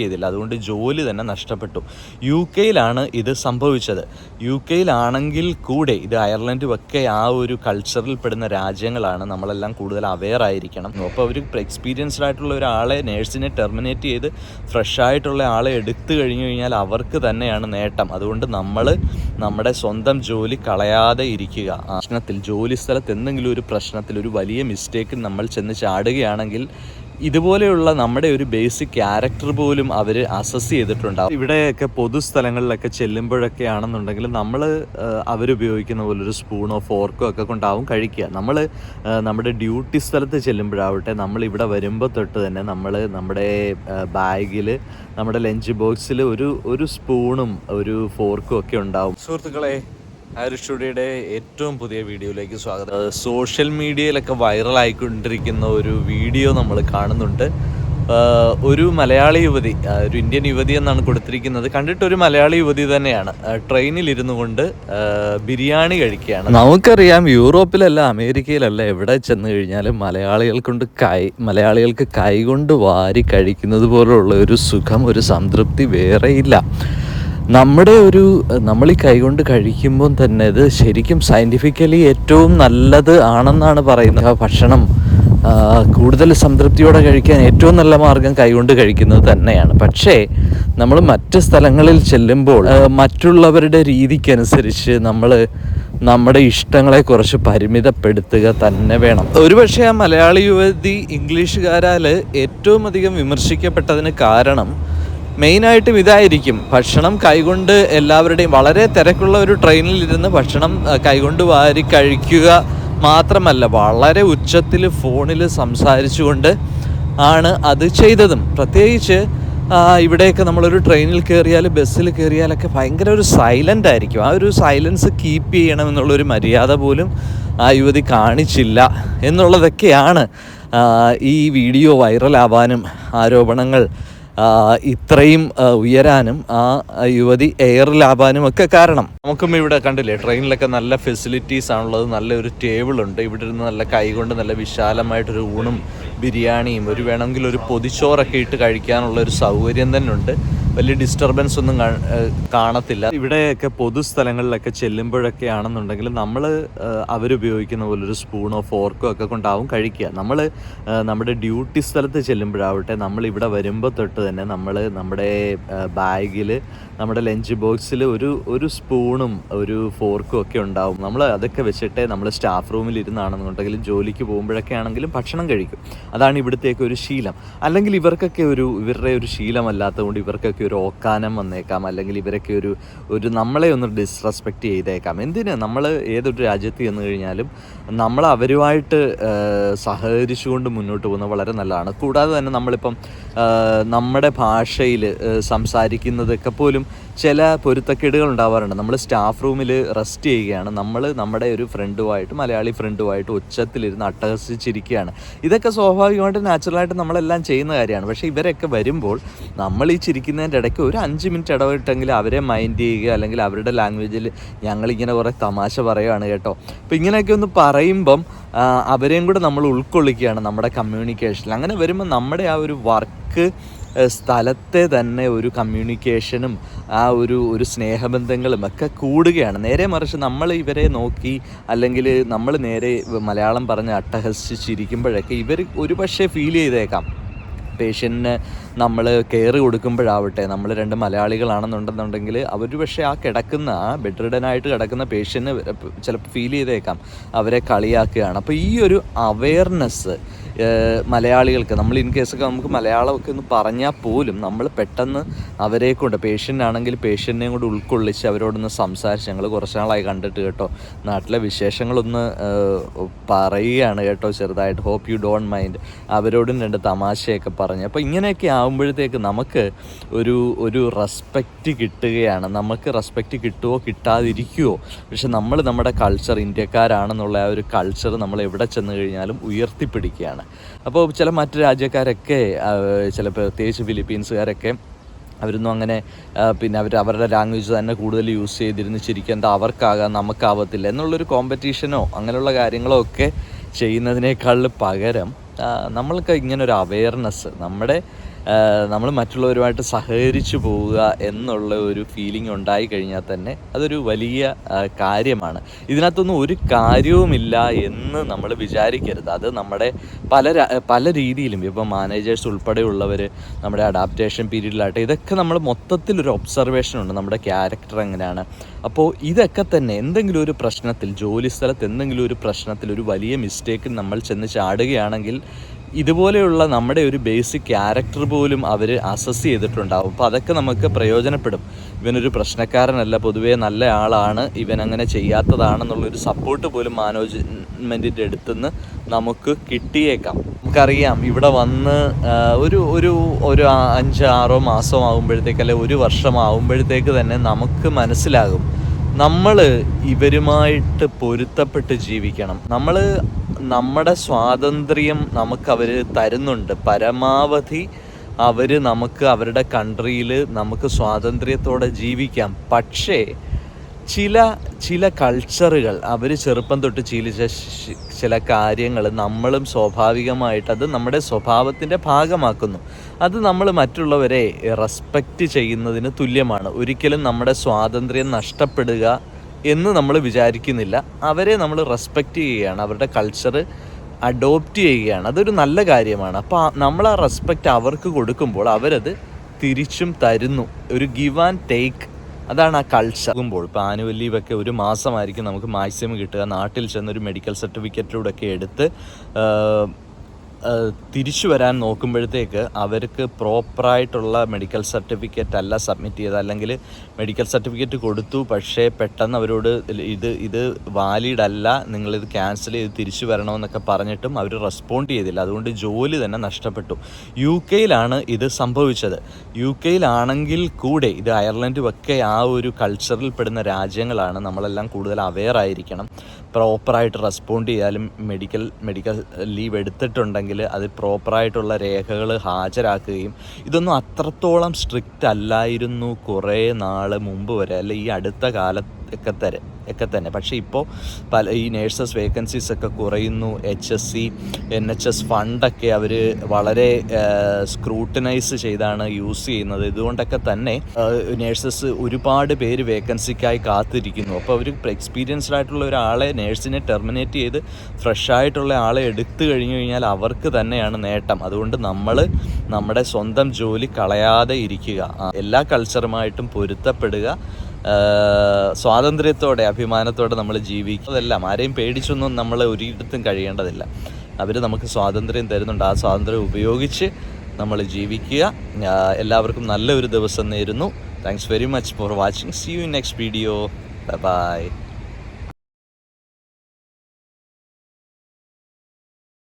ചെയ്തില്ല, അതുകൊണ്ട് ജോലി തന്നെ നഷ്ടപ്പെട്ടു. യു കെയിലാണ് ഇത് സംഭവിച്ചത്. യു കെയിലാണെങ്കിൽ കൂടെ ഇത് അയർലൻഡുമൊക്കെ ആ ഒരു കൾച്ചറിൽ പെടുന്ന രാജ്യങ്ങളാണ്. നമ്മളെല്ലാം കൂടുതൽ അവെയർ ആയിരിക്കണം. അപ്പോൾ അവർ എക്സ്പീരിയൻസ്ഡ് ആയിട്ടുള്ള ഒരാളെ, നേഴ്സിനെ ടെർമിനേറ്റ് ചെയ്ത് ഫ്രഷ് ആയിട്ടുള്ള ആളെ എടുത്തു കഴിഞ്ഞു കഴിഞ്ഞാൽ അവർക്ക് തന്നെയാണ് നേട്ടം. അതുകൊണ്ട് നമ്മൾ നമ്മുടെ സ്വന്തം ജോലി കളയാതെ ഇരിക്കുക. പ്രശ്നത്തിൽ, ജോലി സ്ഥലത്ത് എന്തെങ്കിലും ഒരു പ്രശ്നത്തിൽ, ഒരു വലിയ മിസ്റ്റേക്കിൽ നമ്മൾ ചെന്ന് ചാടുകയാണെങ്കിൽ ഇതുപോലെയുള്ള നമ്മുടെ ഒരു ബേസിക് ക്യാരക്ടർ പോലും അവർ അസസ് ചെയ്തിട്ടുണ്ടാവും. ഇവിടെയൊക്കെ പൊതുസ്ഥലങ്ങളിലൊക്കെ ചെല്ലുമ്പോഴൊക്കെ ആണെന്നുണ്ടെങ്കിൽ നമ്മൾ അവരുപയോഗിക്കുന്ന പോലൊരു സ്പൂണോ ഫോർക്കോ ഒക്കെ കൊണ്ടാവും കഴിക്കുക. നമ്മൾ നമ്മുടെ ഡ്യൂട്ടി സ്ഥലത്ത് ചെല്ലുമ്പോഴാവട്ടെ, നമ്മളിവിടെ വരുമ്പോൾ തൊട്ട് തന്നെ നമ്മൾ നമ്മുടെ ബാഗിൽ, നമ്മുടെ ലഞ്ച് ബോക്സിൽ ഒരു സ്പൂണും ഒരു ഫോർക്കും ഒക്കെ ഉണ്ടാവും. സുഹൃത്തുക്കളെ, ആയുർ സ്റ്റുഡിയോയുടെ ഏറ്റവും പുതിയ വീഡിയോയിലേക്ക് സ്വാഗതം. സോഷ്യൽ മീഡിയയിലൊക്കെ വൈറലായിക്കൊണ്ടിരിക്കുന്ന ഒരു വീഡിയോ നമ്മൾ കാണുന്നുണ്ട്. ഒരു മലയാളി യുവതി, ഒരു ഇന്ത്യൻ യുവതി എന്നാണ് കൊടുത്തിരിക്കുന്നത്. കണ്ടിട്ടൊരു മലയാളി യുവതി തന്നെയാണ്. ട്രെയിനിലിരുന്നു കൊണ്ട് ബിരിയാണി കഴിക്കുകയാണ്. നമുക്കറിയാം, യൂറോപ്പിലല്ല, അമേരിക്കയിലല്ല, എവിടെ ചെന്ന് കഴിഞ്ഞാലും മലയാളികൾക്ക് കൈകൊണ്ട് വാരി കഴിക്കുന്നത് പോലുള്ള ഒരു സുഖം, ഒരു സംതൃപ്തി വേറെയില്ല. നമ്മൾ ഈ കൈകൊണ്ട് കഴിക്കുമ്പോൾ തന്നെ ഇത് ശരിക്കും സയൻറ്റിഫിക്കലി ഏറ്റവും നല്ലത് ആണെന്നാണ് പറയുന്നത്. ഭക്ഷണം കൂടുതൽ സംതൃപ്തിയോടെ കഴിക്കാൻ ഏറ്റവും നല്ല മാർഗം കൈകൊണ്ട് കഴിക്കുന്നത് തന്നെയാണ്. പക്ഷേ നമ്മൾ മറ്റ് സ്ഥലങ്ങളിൽ ചെല്ലുമ്പോൾ മറ്റുള്ളവരുടെ രീതിക്കനുസരിച്ച് നമ്മൾ നമ്മുടെ ഇഷ്ടങ്ങളെ കുറച്ച് പരിമിതപ്പെടുത്തുക തന്നെ വേണം. ഒരുപക്ഷെ ആ മലയാളി യുവതി ഇംഗ്ലീഷുകാരാൽ ഏറ്റവും അധികം വിമർശിക്കപ്പെട്ടതിന് കാരണം മെയിനായിട്ടും ഇതായിരിക്കും. ഭക്ഷണം കൈകൊണ്ട് എല്ലാവരുടെയും, വളരെ തിരക്കുള്ള ഒരു ട്രെയിനിലിരുന്ന് ഭക്ഷണം കൈകൊണ്ട് വാരി കഴിക്കുക മാത്രമല്ല, വളരെ ഉച്ചത്തിൽ ഫോണിൽ സംസാരിച്ചുകൊണ്ട് ആണ് അത് ചെയ്തതും. പ്രത്യേകിച്ച് ഇവിടെയൊക്കെ നമ്മളൊരു ട്രെയിനിൽ കയറിയാൽ, ബസ്സിൽ കയറിയാലൊക്കെ ഭയങ്കര ഒരു സൈലൻ്റ് ആയിരിക്കും. ആ ഒരു സൈലൻസ് കീപ്പ് ചെയ്യണമെന്നുള്ളൊരു മര്യാദ പോലും ആ യുവതി കാണിച്ചില്ല എന്നുള്ളതൊക്കെയാണ് ഈ വീഡിയോ വൈറലാവാനും ആരോപണങ്ങൾ ഇത്രയും ഉയരാനും ആ യുവതി എയറിലാവാനും ഒക്കെ കാരണം. നമുക്കും ഇവിടെ കണ്ടില്ലേ, ട്രെയിനിലൊക്കെ നല്ല ഫെസിലിറ്റീസ് ആണുള്ളത്. നല്ലൊരു ടേബിളുണ്ട്. ഇവിടെ ഇരുന്ന് നല്ല കൈകൊണ്ട് നല്ല വിശാലമായിട്ടൊരു ഊണും ബിരിയാണിയും വേണമെങ്കിൽ ഒരു പൊതിച്ചോറൊക്കെ ഇട്ട് കഴിക്കാനുള്ള ഒരു സൗകര്യം തന്നെ ഉണ്ട്. വലിയ ഡിസ്റ്റർബൻസ് ഒന്നും കാണത്തില്ല. ഇവിടെയൊക്കെ പൊതുസ്ഥലങ്ങളിലൊക്കെ ചെല്ലുമ്പോഴൊക്കെ ആണെന്നുണ്ടെങ്കിൽ നമ്മൾ അവരുപയോഗിക്കുന്ന പോലൊരു സ്പൂണോ ഫോർക്കോ ഒക്കെ കൊണ്ടാവും കഴിക്കുക. നമ്മൾ നമ്മുടെ ഡ്യൂട്ടി സ്ഥലത്ത് ചെല്ലുമ്പോഴാവട്ടെ, നമ്മളിവിടെ വരുമ്പോൾ തൊട്ട് തന്നെ നമ്മൾ നമ്മുടെ ബാഗിൽ, നമ്മുടെ ലഞ്ച് ബോക്സിൽ ഒരു സ്പൂണും ഒരു ഫോർക്കും ഒക്കെ ഉണ്ടാവും. നമ്മൾ അതൊക്കെ വെച്ചിട്ട് നമ്മൾ സ്റ്റാഫ് റൂമിൽ ഇരുന്നാണെന്നുണ്ടെങ്കിൽ, ജോലിക്ക് പോകുമ്പോഴൊക്കെ ആണെങ്കിലും ഭക്ഷണം കഴിക്കും. അതാണ് ഇവിടുത്തേക്ക് ഒരു ശീലം. അല്ലെങ്കിൽ ഇവർക്കൊക്കെ ഇവരുടെ ഒരു ശീലമല്ലാത്തതുകൊണ്ട് ഇവർക്കൊക്കെ ഒരു ഓക്കാനം വന്നേക്കാം. അല്ലെങ്കിൽ ഇവരൊക്കെ ഒരു നമ്മളെ ഒന്ന് ഡിസ്റെസ്പെക്റ്റ് ചെയ്തേക്കാം. എന്തിന്? നമ്മൾ ഏതൊരു രാജ്യത്ത് ചെന്ന് കഴിഞ്ഞാലും നമ്മൾ അവരുമായിട്ട് സഹകരിച്ചുകൊണ്ട് മുന്നോട്ട് പോകുന്നത് വളരെ നല്ലതാണ്. കൂടാതെ തന്നെ നമ്മളിപ്പം നമ്മുടെ ഭാഷയിൽ സംസാരിക്കുന്നതൊക്കെ പോലും ചില പൊരുത്തക്കേടുകൾ ഉണ്ടാവാറുണ്ട്. നമ്മൾ സ്റ്റാഫ് റൂമിൽ റെസ്റ്റ് ചെയ്യുകയാണ്, നമ്മൾ നമ്മുടെ ഒരു ഫ്രണ്ടുമായിട്ട്, മലയാളി ഫ്രണ്ടുമായിട്ട് ഉച്ചത്തിലിരുന്ന് അട്ടഹസിച്ചിരിക്കുകയാണ്. ഇതൊക്കെ സ്വാഭാവികമായിട്ട് നാച്ചുറലായിട്ട് നമ്മളെല്ലാം ചെയ്യുന്ന കാര്യമാണ്. പക്ഷേ ഇവരൊക്കെ വരുമ്പോൾ നമ്മൾ ഈ ചിരിക്കുന്നതിൻ്റെ ഇടയ്ക്ക് ഒരു 5 മിനിറ്റ് ഇടവിട്ടെങ്കിൽ അവരെ മൈൻഡ് ചെയ്യുക, അല്ലെങ്കിൽ അവരുടെ ലാംഗ്വേജിൽ ഞങ്ങളിങ്ങനെ കുറേ തമാശ പറയുകയാണ് കേട്ടോ. അപ്പോൾ ഇങ്ങനെയൊക്കെ ഒന്ന് പറയുമ്പം അവരെയും കൂടെ നമ്മൾ ഉൾക്കൊള്ളിക്കുകയാണ് നമ്മുടെ കമ്മ്യൂണിക്കേഷനിൽ. അങ്ങനെ വരുമ്പോൾ നമ്മുടെ ആ ഒരു വർക്ക് സ്ഥലത്തെ തന്നെ ഒരു കമ്മ്യൂണിക്കേഷനും ആ ഒരു സ്നേഹബന്ധങ്ങളും ഒക്കെ കൂടുകയാണ്. നേരെ മറിച്ച് നമ്മൾ ഇവരെ നോക്കി, അല്ലെങ്കിൽ നമ്മൾ നേരെ മലയാളം പറഞ്ഞ് അട്ടഹസിച്ചിരിക്കുമ്പോഴൊക്കെ ഇവർ ഒരു പക്ഷേ ഫീൽ ചെയ്തേക്കാം, പേഷ്യൻറ്റിന് നമ്മൾ കെയർ കൊടുക്കുമ്പോഴാവട്ടെ, നമ്മൾ 2 മലയാളികളാണെന്നുണ്ടെന്നുണ്ടെങ്കിൽ അവർ പക്ഷേ ആ ബെഡ് റിഡനായിട്ട് കിടക്കുന്ന പേഷ്യൻറ്റിന് ചിലപ്പോൾ ഫീൽ ചെയ്തേക്കാം അവരെ കളിയാക്കുകയാണ്. അപ്പോൾ ഈ ഒരു അവെയർനെസ് മലയാളികൾക്ക്, നമ്മൾ ഇൻ കേസൊക്കെ നമുക്ക് മലയാളമൊക്കെ ഒന്ന് പറഞ്ഞാൽ പോലും നമ്മൾ പെട്ടെന്ന് അവരെ കൊണ്ട്, പേഷ്യൻ്റാണെങ്കിൽ പേഷ്യൻറ്റിനെയും കൂടെ ഉൾക്കൊള്ളിച്ച് അവരോടൊന്ന് സംസാരിച്ച്, ഞങ്ങൾ കുറച്ച് നാളായി കണ്ടിട്ട് കേട്ടോ, നാട്ടിലെ വിശേഷങ്ങളൊന്ന് പറയുകയാണ് കേട്ടോ ചെറുതായിട്ട്, ഹോപ്പ് യു ഡോണ്ട് മൈൻഡ്, അവരോടും 2 തമാശയൊക്കെ പറഞ്ഞ്. അപ്പോൾ ഇങ്ങനെയൊക്കെ ആകുമ്പോഴത്തേക്ക് നമുക്ക് ഒരു റെസ്പെക്റ്റ് കിട്ടുകയാണ്. നമുക്ക് റെസ്പെക്റ്റ് കിട്ടുമോ കിട്ടാതിരിക്കുമോ, പക്ഷെ നമ്മൾ നമ്മുടെ കൾച്ചർ, ഇന്ത്യക്കാരാണെന്നുള്ള ആ ഒരു കൾച്ചർ നമ്മൾ എവിടെ ചെന്ന് കഴിഞ്ഞാലും ഉയർത്തിപ്പിടിക്കുകയാണ്. അപ്പോൾ ചില മറ്റ് രാജ്യക്കാരൊക്കെ, ചില പ്രത്യേകിച്ച് ഫിലിപ്പീൻസുകാരൊക്കെ, അവരൊന്നും അങ്ങനെ പിന്നെ അവരുടെ ലാംഗ്വേജ് തന്നെ കൂടുതൽ യൂസ് ചെയ്തിരുന്ന് ചിരിക്കാൻ, എന്താ അവർക്കാകാം നമുക്കാവത്തില്ല എന്നുള്ളൊരു കോമ്പറ്റീഷനോ അങ്ങനെയുള്ള കാര്യങ്ങളോ ഒക്കെ ചെയ്യുന്നതിനേക്കാൾ പകരം നമ്മൾക്ക് ഇങ്ങനൊരു അവെയർനെസ്, നമ്മുടെ നമ്മൾ മറ്റുള്ളവരുമായിട്ട് സഹകരിച്ചു പോവുക എന്നുള്ള ഒരു ഫീലിംഗ് ഉണ്ടായി കഴിഞ്ഞാൽ തന്നെ അതൊരു വലിയ കാര്യമാണ്. ഇതിനകത്തൊന്നും ഒരു കാര്യവുമില്ല എന്ന് നമ്മൾ വിചാരിക്കരുത്. അത് നമ്മുടെ പല രീതിയിലും ഇപ്പോൾ മാനേജേഴ്സ് ഉൾപ്പെടെയുള്ളവർ നമ്മുടെ അഡാപ്റ്റേഷൻ പീരീഡിലാട്ടെ ഇതൊക്കെ നമ്മൾ മൊത്തത്തിലൊരു ഒബ്സർവേഷൻ ഉണ്ട് നമ്മുടെ ക്യാരക്ടർ എങ്ങനെയാണ്. അപ്പോൾ ഇതൊക്കെ തന്നെ എന്തെങ്കിലും ഒരു പ്രശ്നത്തിൽ, ജോലി സ്ഥലത്ത് എന്തെങ്കിലും ഒരു പ്രശ്നത്തിൽ, ഒരു വലിയ മിസ്റ്റേക്കിൽ നമ്മൾ ചെന്ന് ചാടുകയാണെങ്കിൽ ഇതുപോലെയുള്ള നമ്മുടെ ഒരു ബേസിക് ക്യാരക്ടർ പോലും അവർ അസസ് ചെയ്തിട്ടുണ്ടാവും. അപ്പോൾ അതൊക്കെ നമുക്ക് പ്രയോജനപ്പെടും. ഇവനൊരു പ്രശ്നക്കാരനല്ല, പൊതുവേ നല്ല ആളാണ്, ഇവൻ അങ്ങനെ ചെയ്യാത്തതാണെന്നുള്ളൊരു സപ്പോർട്ട് പോലും മാനേജ്മെൻറ്റിൻ്റെ അടുത്തുനിന്ന് നമുക്ക് കിട്ടിയേക്കാം. നമുക്കറിയാം ഇവിടെ വന്ന് ഒരു 5-6 മാസം ആകുമ്പോഴത്തേക്ക്, അല്ലെ 1 വർഷം ആകുമ്പോഴത്തേക്ക് തന്നെ നമുക്ക് മനസ്സിലാകും നമ്മൾ ഇവരുമായിട്ട് പൊരുത്തപ്പെട്ട് ജീവിക്കണം. നമ്മുടെ സ്വാതന്ത്ര്യം നമുക്കവർ തരുന്നുണ്ട്. പരമാവധി അവർ നമുക്ക് അവരുടെ കൺട്രിയിൽ നമുക്ക് സ്വാതന്ത്ര്യത്തോടെ ജീവിക്കാം. പക്ഷേ ചില കൾച്ചറുകൾ അവർ ചെറുപ്പം തൊട്ട് ശീലിച്ച ചില കാര്യങ്ങൾ നമ്മളും സ്വാഭാവികമായിട്ട് അത് നമ്മുടെ സ്വഭാവത്തിൻ്റെ ഭാഗമാക്കുന്നു. അത് നമ്മൾ മറ്റുള്ളവരെ റെസ്പെക്റ്റ് ചെയ്യുന്നതിന് തുല്യമാണ്. ഒരിക്കലും നമ്മുടെ സ്വാതന്ത്ര്യം നഷ്ടപ്പെടുക എന്ന് നമ്മൾ വിചാരിക്കുന്നില്ല. അവരെ നമ്മൾ റെസ്പെക്റ്റ് ചെയ്യുകയാണ്, അവരുടെ കൾച്ചർ അഡോപ്റ്റ് ചെയ്യുകയാണ്. അതൊരു നല്ല കാര്യമാണ്. അപ്പോൾ നമ്മൾ ആ റെസ്പെക്റ്റ് അവർക്ക് കൊടുക്കുമ്പോൾ അവരത് തിരിച്ചും തരുന്നു. ഒരു ഗിവ് ആൻഡ് ടേക്ക്, അതാണ് ആ കൾച്ചർ. ഇപ്പോൾ ആനുവൽ ലീവൊക്കെ 1 മാസമായിരിക്കും നമുക്ക് മാക്സിമം കിട്ടുക. നാട്ടിൽ ചെന്നൊരു മെഡിക്കൽ സർട്ടിഫിക്കറ്റിലൂടെയൊക്കെ എടുത്ത് തിരിച്ചു വരാൻ നോക്കുമ്പോഴത്തേക്ക് അവർക്ക് പ്രോപ്പറായിട്ടുള്ള മെഡിക്കൽ സർട്ടിഫിക്കറ്റ് അല്ല സബ്മിറ്റ് ചെയ്തത്, അല്ലെങ്കിൽ മെഡിക്കൽ സർട്ടിഫിക്കറ്റ് കൊടുത്തു പക്ഷേ പെട്ടെന്ന് അവരോട് ഇത് വാലിഡ് അല്ല, നിങ്ങളിത് ക്യാൻസൽ ചെയ്ത് തിരിച്ചു വരണമെന്നൊക്കെ പറഞ്ഞിട്ടും അവർ റെസ്പോണ്ട് ചെയ്തില്ല. അതുകൊണ്ട് ജോലി തന്നെ നഷ്ടപ്പെട്ടു. UK ഇത് സംഭവിച്ചത്. UK കൂടെ ഇത് അയർലൻഡും ഒക്കെ ആ ഒരു കൾച്ചറിൽ പെടുന്ന രാജ്യങ്ങളാണ്. നമ്മളെല്ലാം കൂടുതൽ അവെയർ ആയിരിക്കണം. പ്രോപ്പറായിട്ട് റെസ്പോണ്ട് ചെയ്യാലും മെഡിക്കൽ ലീവ് എടുത്തിട്ടുണ്ടെങ്കിൽ അത് പ്രോപ്പറായിട്ടുള്ള രേഖകൾ ഹാജരാക്കുകയും, ഇതൊന്നും അത്രത്തോളം സ്ട്രിക്റ്റ് അല്ലായിരുന്നു കുറേ നാൾ മുമ്പ് വരെ, അല്ലെ ഈ അടുത്ത കാലത്തൊക്കെ തന്നെ. പക്ഷേ ഇപ്പോൾ ഈ നേഴ്സസ് വേക്കൻസീസ് ഒക്കെ കുറയുന്നു. HSC NHS ഫണ്ടൊക്കെ അവർ വളരെ സ്ക്രൂട്ടനൈസ് ചെയ്താണ് യൂസ് ചെയ്യുന്നത്. ഇതുകൊണ്ടൊക്കെ തന്നെ നേഴ്സസ് ഒരുപാട് പേര് വേക്കൻസിക്കായി കാത്തിരിക്കുന്നു. അപ്പോൾ അവർ എക്സ്പീരിയൻസ്ഡ് ആയിട്ടുള്ള ഒരാളെ, നേഴ്സിനെ ടെർമിനേറ്റ് ചെയ്ത് ഫ്രഷ് ആയിട്ടുള്ള ആളെ എടുത്തു കഴിഞ്ഞു കഴിഞ്ഞാൽ അവർക്ക് തന്നെയാണ് നേട്ടം. അതുകൊണ്ട് നമ്മൾ നമ്മുടെ സ്വന്തം ജോലി കളയാതെ ഇരിക്കുക, എല്ലാ കൾച്ചറുമായിട്ടും പൊരുത്തപ്പെടുക, സ്വാതന്ത്ര്യത്തോടെ അഭിമാനത്തോടെ നമ്മൾ ജീവിക്കുക. അതെല്ലാം ആരെയും പേടിച്ചൊന്നും നമ്മൾ ഒരിടത്തും കഴിയേണ്ടതില്ല. അവർ നമുക്ക് സ്വാതന്ത്ര്യം തരുന്നുണ്ട്. ആ സ്വാതന്ത്ര്യം ഉപയോഗിച്ച് നമ്മൾ ജീവിക്കുക. എല്ലാവർക്കും നല്ലൊരു ദിവസം നേരുന്നു. Thanks very much for watching. See you in next video. By.